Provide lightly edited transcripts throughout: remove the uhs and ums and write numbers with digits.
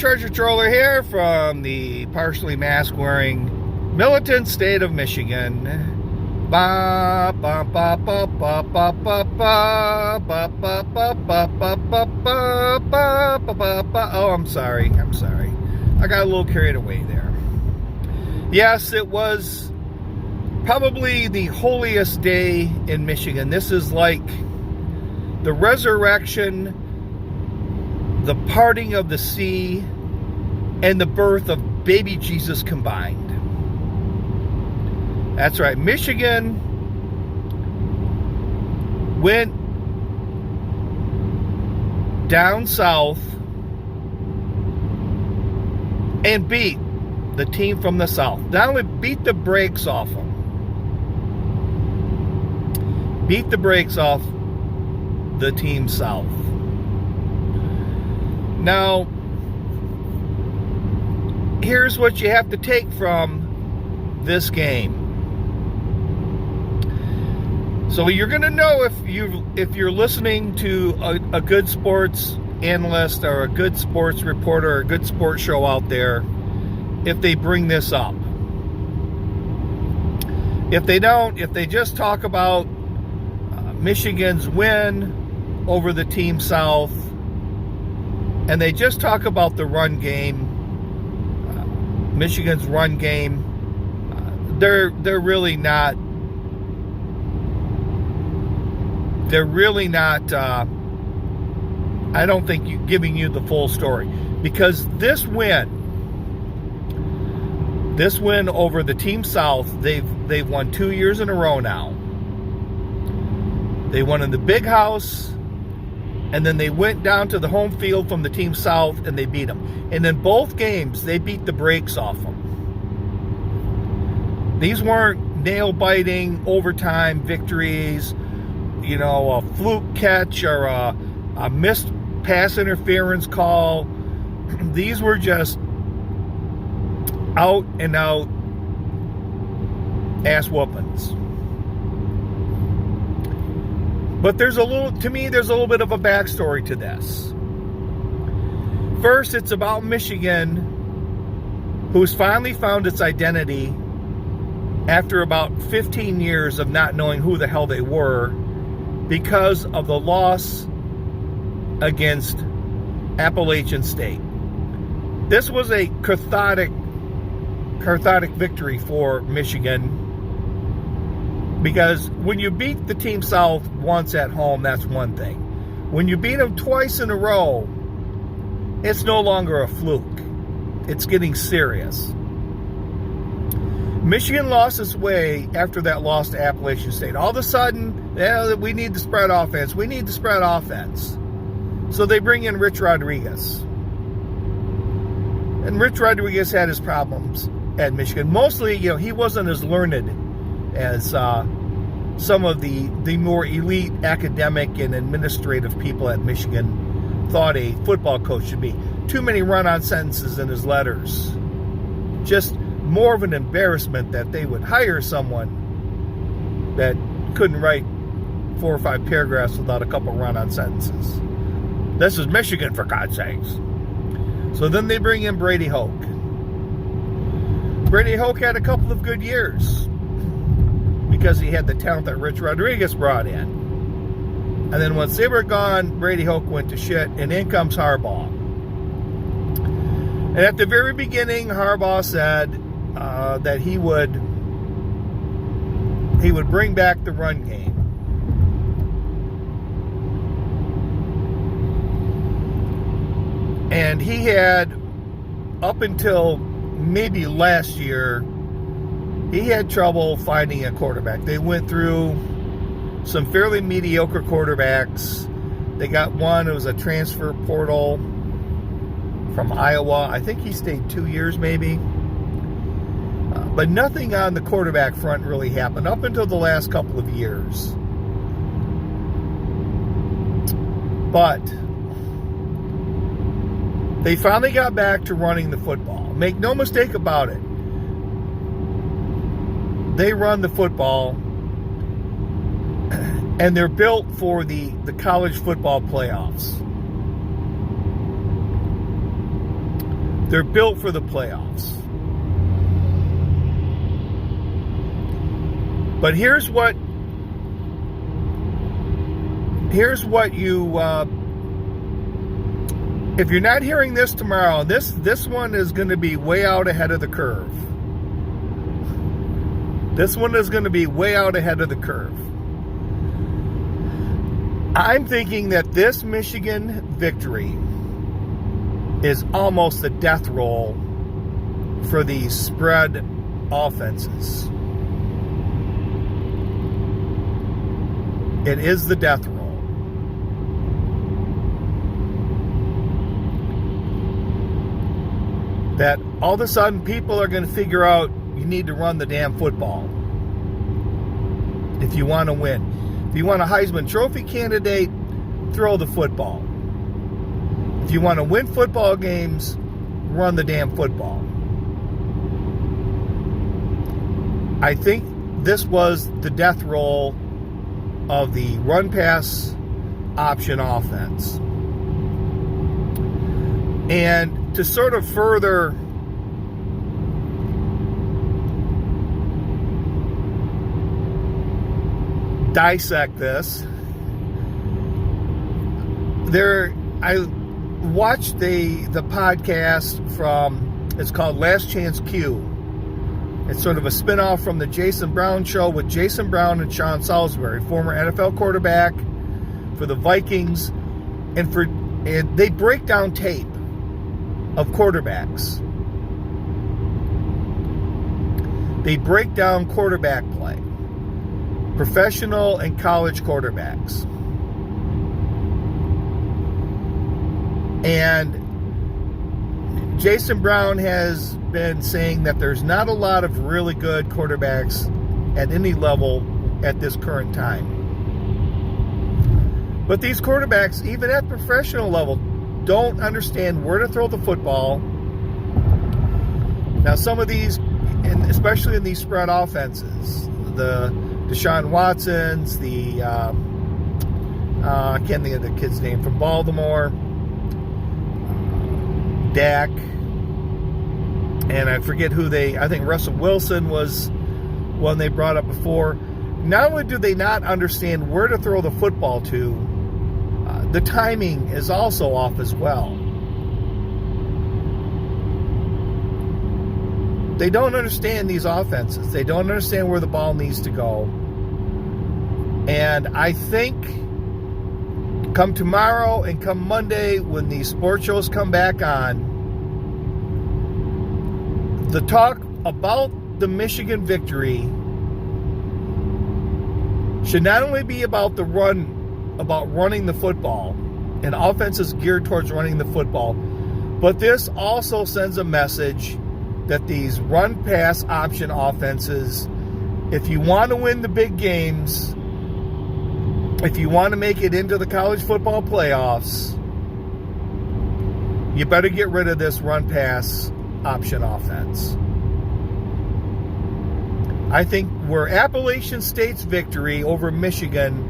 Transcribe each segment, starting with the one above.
Treasure Troller here from the partially mask-wearing militant state of Michigan. Ba ba ba ba ba ba ba ba ba ba ba ba ba ba ba ba ba ba. Oh, I'm sorry. I got a little carried away there. Yes, it was probably the holiest day in Michigan. This is like the resurrection, the parting of the sea, and the birth of baby Jesus combined. That's right. Michigan went down south and beat the team from the south. Not only beat the brakes off them, beat the brakes off the team south. Now, here's what you have to take from this game. So you're going to know if you're listening to a good sports analyst or a good sports reporter or a good sports show out there, if they bring this up. If they don't, if they just talk about Michigan's win over the team south, and they just talk about the run game, Michigan's run game, they're really not. They're really not. I don't think giving you the full story, because this win over the team south, they've won 2 years in a row now. They won in the Big House. And then they went down to the home field from the team south and they beat them. And in both games, they beat the brakes off them. These weren't nail-biting overtime victories, a fluke catch or a missed pass interference call. These were just out and out ass whoopings. But there's a little bit of a backstory to this. First, it's about Michigan, who's finally found its identity after about 15 years of not knowing who the hell they were because of the loss against Appalachian State. This was a cathartic victory for Michigan. Because when you beat the team south once at home, that's one thing. When you beat them twice in a row, it's no longer a fluke. It's getting serious. Michigan lost its way after that loss to Appalachian State. All of a sudden, we need to spread offense. We need to spread offense. So they bring in Rich Rodriguez. And Rich Rodriguez had his problems at Michigan. Mostly, he wasn't as learned as some of the more elite academic and administrative people at Michigan thought a football coach should be. Too many run-on sentences in his letters. Just more of an embarrassment that they would hire someone that couldn't write 4 or 5 paragraphs without a couple run-on sentences. This is Michigan, for God's sakes. So then they bring in Brady Hoke. Brady Hoke had a couple of good years, because he had the talent that Rich Rodriguez brought in. And then once they were gone, Brady Hoke went to shit, and in comes Harbaugh. And at the very beginning, Harbaugh said that he would bring back the run game. And he had, up until maybe last year, he had trouble finding a quarterback. They went through some fairly mediocre quarterbacks. They got one who was a transfer portal from Iowa. I think he stayed 2 years maybe. But nothing on the quarterback front really happened up until the last couple of years. But they finally got back to running the football. Make no mistake about it. They run the football, and they're built for the college football playoffs. They're built for the playoffs. But here's what you, if you're not hearing this tomorrow, this one is going to be way out ahead of the curve. This one is going to be way out ahead of the curve. I'm thinking that this Michigan victory is almost the death roll for these spread offenses. It is the death roll. That all of a sudden people are going to figure out you need to run the damn football if you want to win. If you want a Heisman Trophy candidate, throw the football. If you want to win football games, run the damn football. I think this was the death roll of the run-pass option offense. And to sort of further dissect this, I watched the podcast from, it's called Last Chance Q. It's sort of a spinoff from the Jason Brown show with Jason Brown and Sean Salisbury, former NFL quarterback for the Vikings, and they break down tape of quarterbacks. They break down quarterback play, professional and college quarterbacks. And Jason Brown has been saying that there's not a lot of really good quarterbacks at any level at this current time. But these quarterbacks, even at professional level, don't understand where to throw the football. Now, some of these, and especially in these spread offenses, the Deshaun Watsons, I can't think of the kid's name from Baltimore, Dak, and I forget I think Russell Wilson was one they brought up before. Not only do they not understand where to throw the football to, the timing is also off as well. They don't understand these offenses. They don't understand where the ball needs to go. And I think come tomorrow and come Monday when these sports shows come back on, the talk about the Michigan victory should not only be about the run, about running the football, and offenses geared towards running the football, but this also sends a message that these run-pass option offenses, if you want to win the big games, if you want to make it into the college football playoffs, you better get rid of this run-pass option offense. I think where Appalachian State's victory over Michigan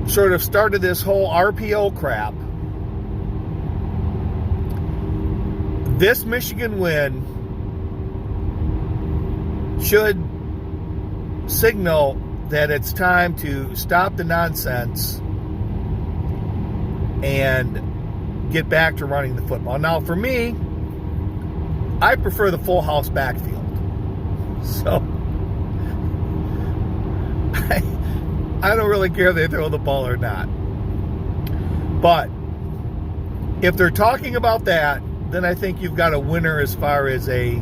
sort of started this whole RPO crap, this Michigan win should signal that it's time to stop the nonsense and get back to running the football. Now, for me, I prefer the full house backfield. So, I don't really care if they throw the ball or not. But if they're talking about that, then I think you've got a winner as far as a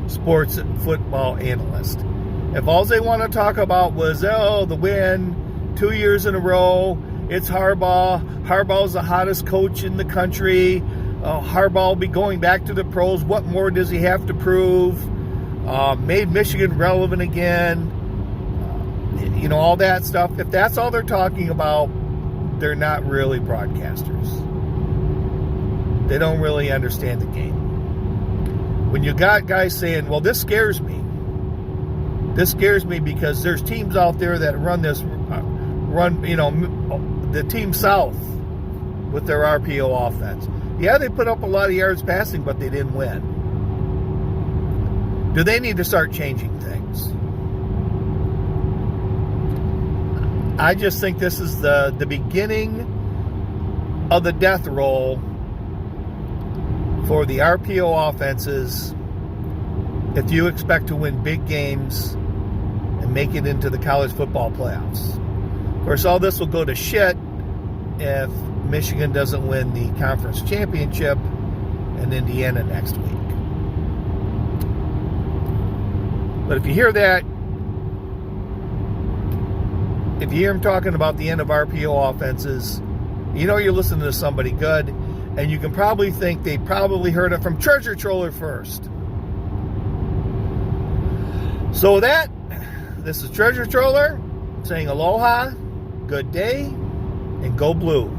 sports football analyst. If all they want to talk about was, the win, 2 years in a row, it's Harbaugh. Harbaugh's the hottest coach in the country. Harbaugh will be going back to the pros. What more does he have to prove? Made Michigan relevant again. All that stuff. If that's all they're talking about, they're not really broadcasters. They don't really understand the game. When you got guys saying, well, this scares me. This scares me because there's teams out there that run the Team South with their RPO offense. Yeah, they put up a lot of yards passing, but they didn't win. Do they need to start changing things? I just think this is the beginning of the death roll for the RPO offenses if you expect to win big games and make it into the college football playoffs. Of course, all this will go to shit if Michigan doesn't win the conference championship in Indiana next week. But if you hear that, if you hear him talking about the end of RPO offenses, you know you're listening to somebody good, and you can probably think they probably heard it from Treasure Troller first. So with that, this is Treasure Troller saying aloha, good day, and go blue.